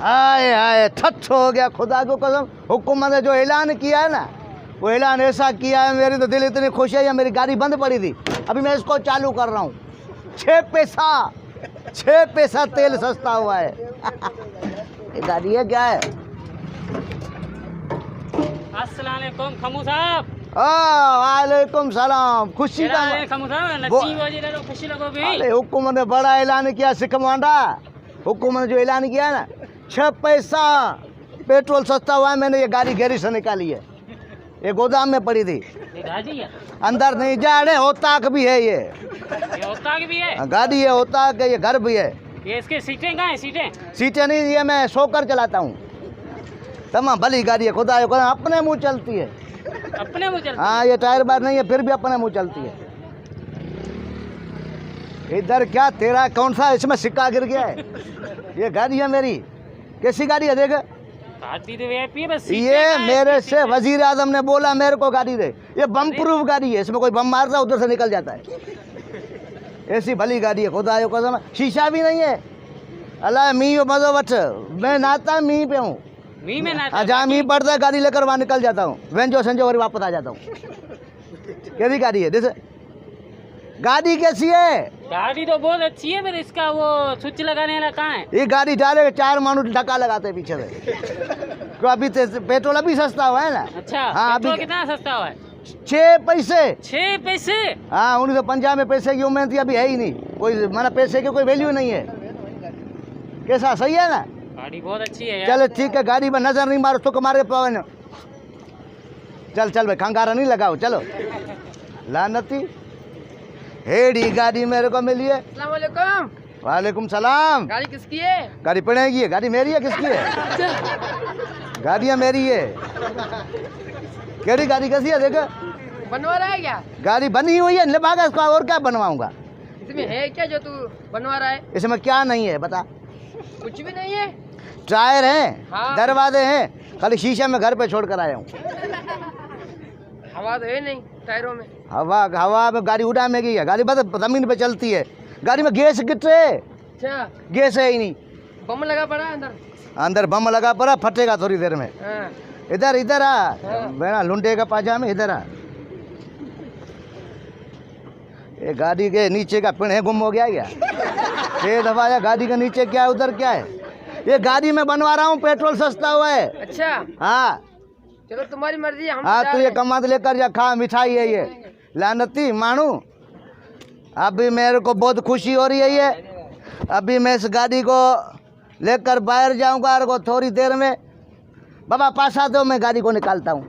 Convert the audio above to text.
हाय हाय थच्छ हो गया खुदा को कसम। हुकूमत ने जो ऐलान किया है ना, वो ऐलान ऐसा किया है, मेरी तो दिल इतनी खुश है। मेरी गाड़ी बंद पड़ी थी, अभी मैं इसको चालू कर रहा हूँ। 6 पैसा तेल सस्ता हुआ है। ये गाड़ी है क्या है? अस्सलाम वालेकुम खमू साहब। वालेकुम सलाम। खुशी का खमू साहब नची वजी ले लो, खुशी लगो भी। अरे हुकूमत ने बड़ा ऐलान किया सिकमांडा। हुकूमत ने जो ऐलान किया ना, 6 पैसा पेट्रोल सस्ता हुआ है। मैंने ये गाड़ी गैरेज से निकाली है, ये गोदाम में पड़ी थी। अंदर नहीं जा रहे, होताक भी है ये होताक भी है गाड़ी है, होताक है, ये घर भी है। ये इसके सीटें कहाँ हैं? सीटें नहीं, ये मैं सोकर चलाता हूँ। तमाम भली गाड़ी है, खुदा अपने मुँह चलती है। अपने मुँह चलती? हाँ, ये टायर बार नहीं है, फिर भी अपने मुँह चलती है। इधर क्या तेरा कौन सा इसमें सिक्का गिर गया है? ये गाड़ी है मेरी। कैसी गाड़ी है देख? ये मेरे से वजीर आजम ने बोला मेरे को गाड़ी दे। ये बम प्रूफ गाड़ी है, इसमें कोई बम मारता उधर से निकल जाता है। ऐसी भली गाड़ी है, खुदा को कसम। शीशा भी नहीं है। अल्लाह मीह मजो वठ, मैं नाता मीह पे हूँ। मीह में नाता? जहाँ मीह पड़ता है गाड़ी लेकर वहाँ निकल जाता हूँ। वेंजो संजो और वापस आ जाता हूँ। कैसी गाड़ी है? जैसे गाड़ी कैसी है? गाड़ी तो बहुत अच्छी है, फिर इसका वो स्विच लगाने वाला कहाँ है? ये गाड़ी डाले 4 मानू धक्का लगाते हैं पीछे से। क्यों अभी पेट्रोल अभी सस्ता हुआ है ना। अच्छा, हाँ, पेट्रोल अभी कितना सस्ता हुआ है? 6 पैसे। 6 पैसे? हाँ, 1950 में पैसे की उम्मीद थी, अभी है ही नहीं कोई। माना पैसे की कोई वैल्यू नहीं है। कैसा सही है ना? गाड़ी बहुत अच्छी है यार। चल ठीक है, गाड़ी में नजर नहीं मारो तो मारे पवन। चल चल भाई, खंगारा नहीं लगाओ, चलो। लानती हेड़ी गाड़ी मेरे को मिली है। अस्सलाम वालेकुम। वालेकुम सलाम। गाड़ी किसकी है? गाड़ी पड़ेगी है, गाड़ी मेरी है। किसकी है? गाड़ियाँ मेरी है। केड़ी गाड़ी कैसी है? देखो बनवा रहा है क्या? गाड़ी बनी हुई है, निभागा इसको, और क्या बनवाऊंगा? इसमें है क्या जो तू बनवा रहा है? इसमें क्या नहीं है बता? कुछ भी नहीं है। टायर हैं, हाँ। दरवाजे हैं, खाली शीशे में घर पे छोड़ कर आया हूँ। हवा तो है नहीं टायरों में। हवा में गाड़ी उड़ा में गई है। गाड़ी बस जमीन पे चलती है। गाड़ी में गैस कितने? अच्छा, गैस है ही नहीं। बम लगा पड़ा है अंदर। अंदर बम लगा पड़ा, फटेगा थोड़ी देर में। हाँ। इधर इधर आ, हाँ। बेना लुंडे का पाजामे, इधर आ। ये गाड़ी के नीचे का पिन है, गुम हो गया क्या? 6 दफा या गाड़ी के नीचे क्या है, उधर क्या है? ये गाड़ी में बनवा रहा हूँ, पेट्रोल सस्ता हुआ है। अच्छा, हाँ चलो तुम्हारी मर्जी। हम हाँ, तू ये कमात लेकर जा, खा मिठाई है ये। लानती मानू, अभी मेरे को बहुत खुशी हो रही है ये। अभी मैं इस गाड़ी को लेकर बाहर जाऊंगा और को थोड़ी देर में। बाबा पासा दो, मैं गाड़ी को निकालता हूँ।